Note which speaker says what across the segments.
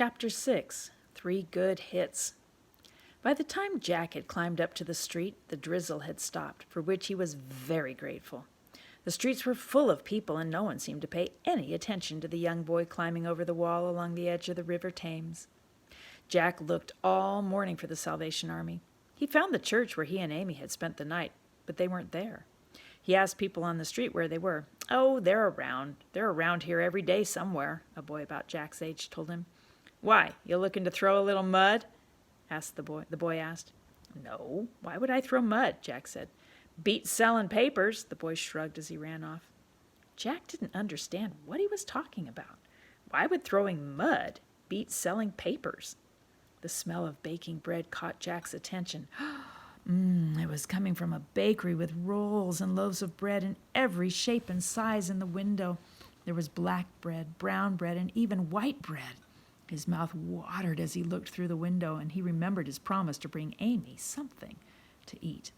Speaker 1: Chapter 6. 3 Good Hits. By the time Jack had climbed up to the street, the drizzle had stopped, for which he was very grateful. The streets were full of people, and no one seemed to pay any attention to the young boy climbing over the wall along the edge of the River Thames. Jack looked all morning for the Salvation Army. He found the church where he and Amy had spent the night, but they weren't there. He asked people on the street where they were. "Oh, they're around. They're around here every day somewhere," a boy about Jack's age told him. "Why, you looking to throw a little mud?" asked the boy. The boy asked. "No, why would I throw mud?" Jack said. "Beats selling papers," the boy shrugged as he ran off. Jack didn't understand what he was talking about. Why would throwing mud beat selling papers? The smell of baking bread caught Jack's attention. It was coming from a bakery with rolls and loaves of bread in every shape and size in the window. There was black bread, brown bread, and even white bread. His mouth watered as he looked through the window, and he remembered his promise to bring Amy something to eat.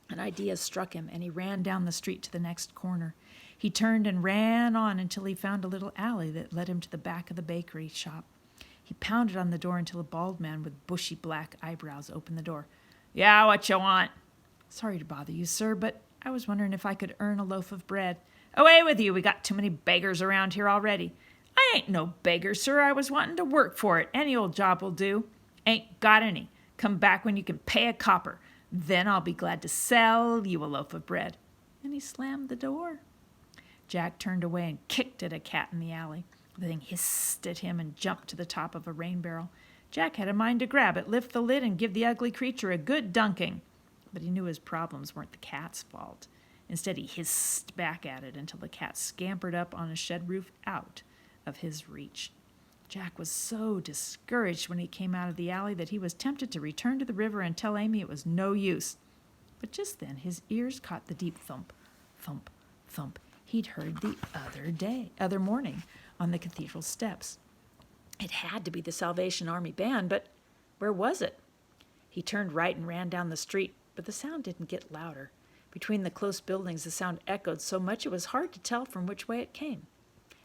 Speaker 1: An idea struck him, and he ran down the street to the next corner. He turned and ran on until he found a little alley that led him to the back of the bakery shop. He pounded on the door until a bald man with bushy black eyebrows opened the door. "Yeah, what you want?" "Sorry to bother you, sir, but I was wondering if I could earn a loaf of bread." "Away with you. We got too many beggars around here already." "I ain't no beggar, sir. I was wanting to work for it. Any old job will do." "Ain't got any. Come back when you can pay a copper. Then I'll be glad to sell you a loaf of bread." And he slammed the door. Jack turned away and kicked at a cat in the alley. The thing hissed at him and jumped to the top of a rain barrel. Jack had a mind to grab it, lift the lid, and give the ugly creature a good dunking. But he knew his problems weren't the cat's fault. Instead, he hissed back at it until the cat scampered up on a shed roof out of his reach. Jack was so discouraged when he came out of the alley that he was tempted to return to the river and tell Amy it was no use. But just then his ears caught the deep thump, thump, thump he'd heard the other morning on the cathedral steps. It had to be the Salvation Army band, but where was it? He turned right and ran down the street, but the sound didn't get louder. Between the close buildings, the sound echoed so much it was hard to tell from which way it came.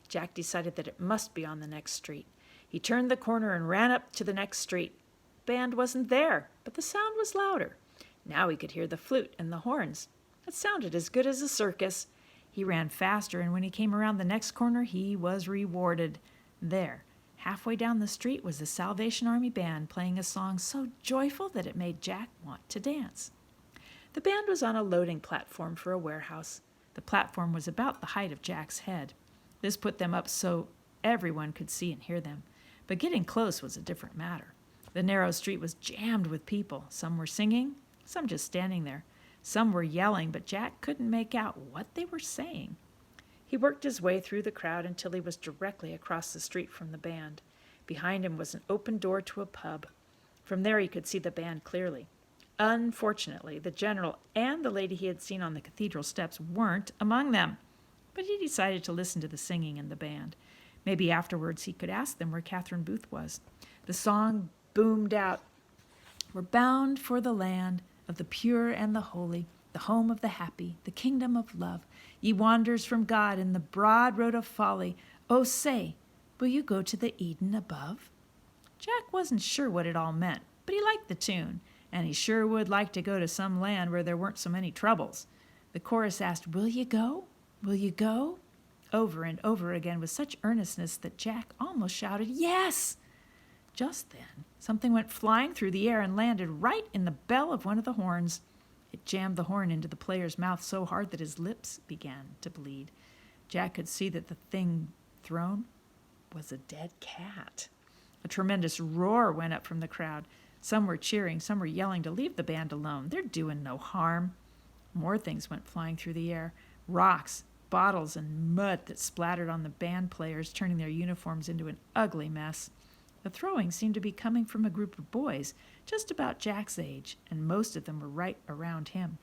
Speaker 1: Jack decided that it must be on the next street. He turned the corner and ran up to the next street. The band wasn't there, but the sound was louder. Now he could hear the flute and the horns. It sounded as good as a circus. He ran faster, and when he came around the next corner, he was rewarded. There, halfway down the street, was the Salvation Army band playing a song so joyful that it made Jack want to dance. The band was on a loading platform for a warehouse. The platform was about the height of Jack's head. This put them up so everyone could see and hear them. But getting close was a different matter. The narrow street was jammed with people. Some were singing, some just standing there. Some were yelling, but Jack couldn't make out what they were saying. He worked his way through the crowd until he was directly across the street from the band. Behind him was an open door to a pub. From there he could see the band clearly. Unfortunately, the general and the lady he had seen on the cathedral steps weren't among them. But he decided to listen to the singing and the band. Maybe afterwards he could ask them where Catherine Booth was. The song boomed out. "We're bound for the land of the pure and the holy, the home of the happy, the kingdom of love. Ye wanderers from God in the broad road of folly. Oh, say, will you go to the Eden above?" Jack wasn't sure what it all meant, but he liked the tune, and he sure would like to go to some land where there weren't so many troubles. The chorus asked, "Will you go? Will you go?" over and over again with such earnestness that Jack almost shouted, "Yes!" Just then, something went flying through the air and landed right in the bell of one of the horns. It jammed the horn into the player's mouth so hard that his lips began to bleed. Jack could see that the thing thrown was a dead cat. A tremendous roar went up from the crowd. Some were cheering, some were yelling to leave the band alone. They're doing no harm. More things went flying through the air. Rocks, bottles, and mud that splattered on the band players, turning their uniforms into an ugly mess. The throwing seemed to be coming from a group of boys, just about Jack's age, and most of them were right around him.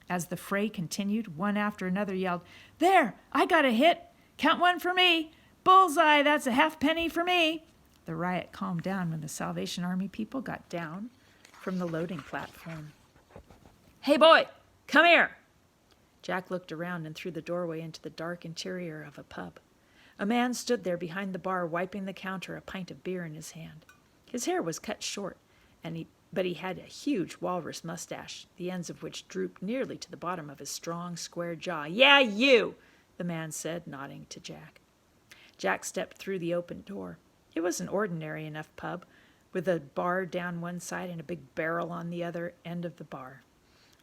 Speaker 1: As the fray continued, one after another yelled, "There! I got a hit! Count one for me! Bullseye! That's a halfpenny for me!" The riot calmed down when the Salvation Army people got down from the loading platform. "Hey, boy! Come here!" Jack looked around and through the doorway into the dark interior of a pub. A man stood there behind the bar, wiping the counter, a pint of beer in his hand. His hair was cut short, but he had a huge walrus mustache, the ends of which drooped nearly to the bottom of his strong, square jaw. "Yeah, you," the man said, nodding to Jack. Jack stepped through the open door. It was an ordinary enough pub, with a bar down one side and a big barrel on the other end of the bar.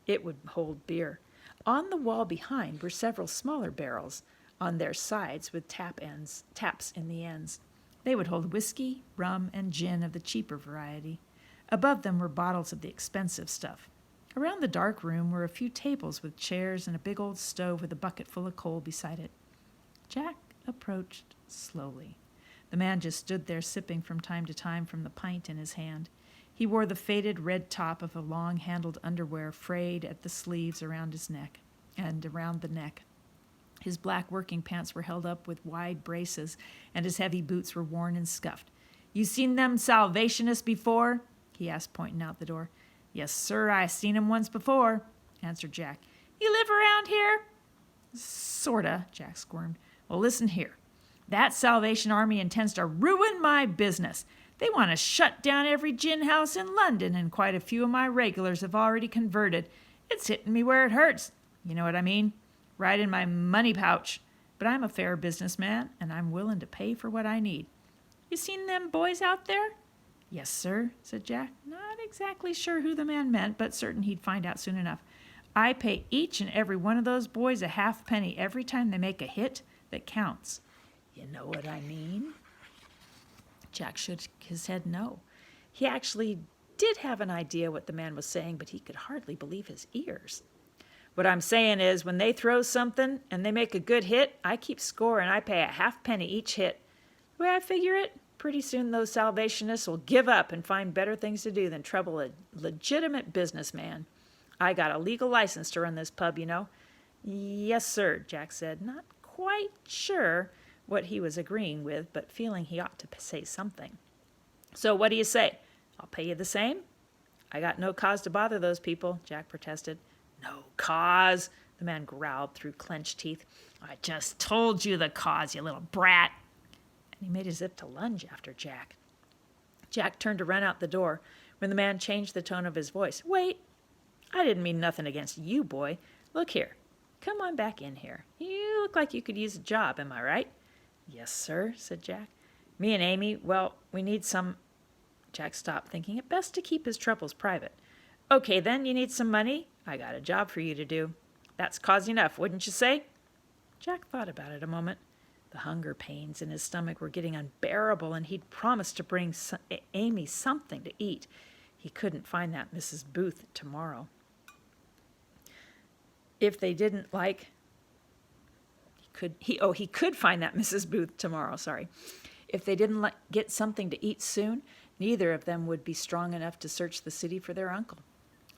Speaker 1: It would hold beer. On the wall behind were several smaller barrels on their sides with taps in the ends. They would hold whiskey, rum, and gin of the cheaper variety. Above them were bottles of the expensive stuff. Around the dark room were a few tables with chairs and a big old stove with a bucket full of coal beside it. Jack approached slowly. The man just stood there sipping from time to time from the pint in his hand. He wore the faded red top of a long-handled underwear frayed at the sleeves around his neck and around the neck. His black working pants were held up with wide braces, and his heavy boots were worn and scuffed. "You seen them Salvationists before?" he asked, pointing out the door. "Yes, sir, I seen 'em once before," answered Jack. "You live around here?" "Sorta," Jack squirmed. "Well, listen here. That Salvation Army intends to ruin my business. They want to shut down every gin house in London, and quite a few of my regulars have already converted. It's hitting me where it hurts. You know what I mean? Right in my money pouch. But I'm a fair businessman, and I'm willing to pay for what I need." "You seen them boys out there?" "Yes, sir," said Jack, not exactly sure who the man meant, but certain he'd find out soon enough. "I pay each and every one of those boys a halfpenny every time they make a hit that counts. You know what I mean?" Jack shook his head no. He actually did have an idea what the man was saying, but he could hardly believe his ears. "What I'm saying is, when they throw something and they make a good hit, I keep score and I pay a halfpenny each hit. The way I figure it, pretty soon those Salvationists will give up and find better things to do than trouble a legitimate businessman. I got a legal license to run this pub, you know." "Yes, sir," Jack said, not quite sure what he was agreeing with, but feeling he ought to say something. "So what do you say? I'll pay you the same?" "I got no cause to bother those people," Jack protested. "No cause?" the man growled through clenched teeth. "I just told you the cause, you little brat." And he made as if to lunge after Jack. Jack turned to run out the door when the man changed the tone of his voice. "Wait, I didn't mean nothing against you, boy. Look here. Come on back in here. You look like you could use a job, am I right?" "Yes, sir," said Jack. "Me and Amy, well, we need some—" Jack stopped, thinking it best to keep his troubles private. "Okay, then, you need some money? I got a job for you to do. That's cause enough, wouldn't you say?" Jack thought about it a moment. The hunger pains in his stomach were getting unbearable, and he'd promised to bring Amy something to eat. He couldn't find that Mrs. Booth tomorrow. If they didn't like... He could find that Mrs. Booth tomorrow, sorry. If they didn't get something to eat soon, neither of them would be strong enough to search the city for their uncle.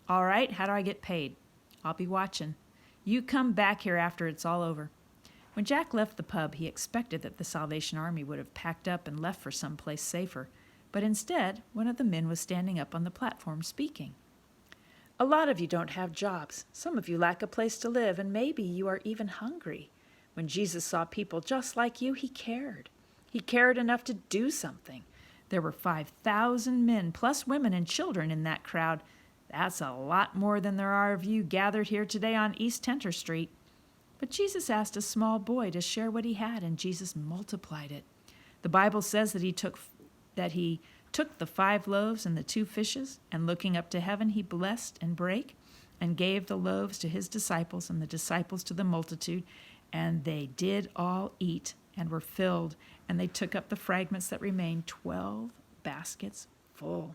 Speaker 1: "All right, how do I get paid?" "I'll be watching. You come back here after it's all over." When Jack left the pub, he expected that the Salvation Army would have packed up and left for some place safer, but instead, one of the men was standing up on the platform speaking. "A lot of you don't have jobs. Some of you lack a place to live, and maybe you are even hungry. When Jesus saw people just like you, he cared. He cared enough to do something. There were 5,000 men, plus women and children in that crowd. That's a lot more than there are of you gathered here today on East Tenter Street." But Jesus asked a small boy to share what he had, and Jesus multiplied it. The Bible says that he took the 5 loaves and the 2 fishes, and looking up to heaven, he blessed and brake, and gave the loaves to his disciples, and the disciples to the multitude, and they did all eat and were filled, and they took up the fragments that remained, 12 baskets full.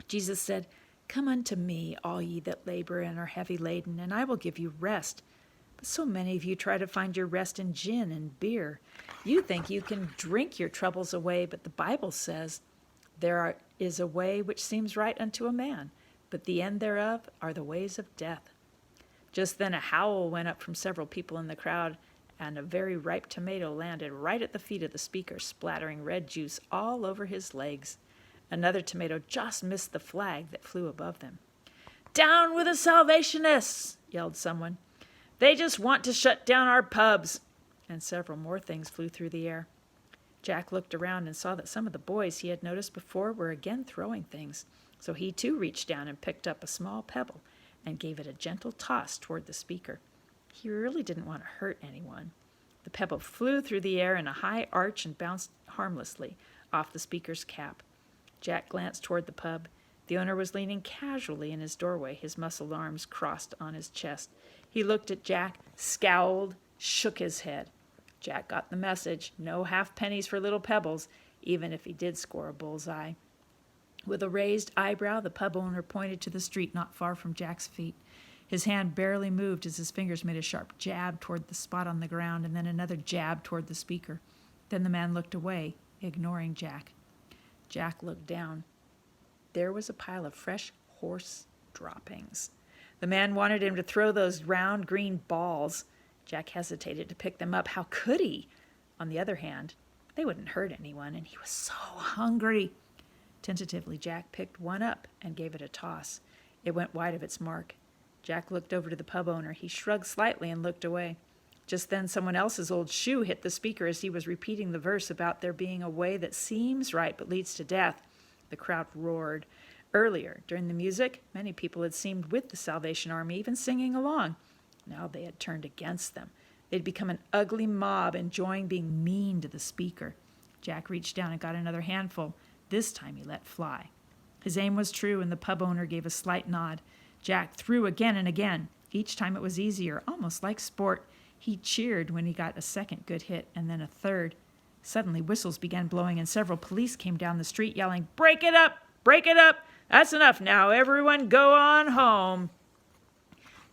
Speaker 1: Jesus said, "Come unto me, all ye that labor and are heavy laden, and I will give you rest." But so many of you try to find your rest in gin and beer. You think you can drink your troubles away, but the Bible says, "There is a way which seems right unto a man, but the end thereof are the ways of death." Just then a howl went up from several people in the crowd, and a very ripe tomato landed right at the feet of the speaker, splattering red juice all over his legs. Another tomato just missed the flag that flew above them. "Down with the Salvationists!" yelled someone. "They just want to shut down our pubs." and several more things flew through the air. Jack looked around and saw that some of the boys he had noticed before were again throwing things, so he too reached down and picked up a small pebble and gave it a gentle toss toward the speaker. He really didn't want to hurt anyone. The pebble flew through the air in a high arch and bounced harmlessly off the speaker's cap. Jack glanced toward the pub. The owner was leaning casually in his doorway, his muscled arms crossed on his chest. He looked at Jack, scowled, shook his head. Jack got the message. No half pennies for little pebbles, even if he did score a bullseye. With a raised eyebrow, the pub owner pointed to the street not far from Jack's feet. His hand barely moved as his fingers made a sharp jab toward the spot on the ground and then another jab toward the speaker. Then the man looked away, ignoring Jack. Jack looked down. There was a pile of fresh horse droppings. The man wanted him to throw those round green balls. Jack hesitated to pick them up. How could he? On the other hand, they wouldn't hurt anyone, and he was so hungry. Tentatively, Jack picked one up and gave it a toss. It went wide of its mark. Jack looked over to the pub owner. He shrugged slightly and looked away. Just then, someone else's old shoe hit the speaker as he was repeating the verse about there being a way that seems right but leads to death. The crowd roared. Earlier, during the music, many people had seemed with the Salvation Army, even singing along. Now they had turned against them. They'd become an ugly mob, enjoying being mean to the speaker. Jack reached down and got another handful. This time he let fly. His aim was true, and the pub owner gave a slight nod. Jack threw again and again. Each time it was easier, almost like sport. He cheered when he got a second good hit, and then a third. Suddenly, whistles began blowing, and several police came down the street yelling, "Break it up! Break it up! That's enough now. Everyone go on home."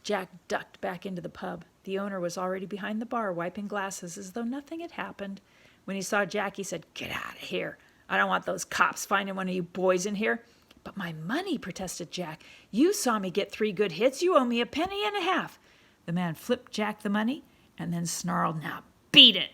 Speaker 1: Jack ducked back into the pub. The owner was already behind the bar, wiping glasses as though nothing had happened. When he saw Jack, he said, "Get out of here. I don't want those cops finding one of you boys in here." "But my money," protested Jack. "You saw me get 3 good hits. You owe me a penny and a half." The man flipped Jack the money and then snarled, "Now beat it."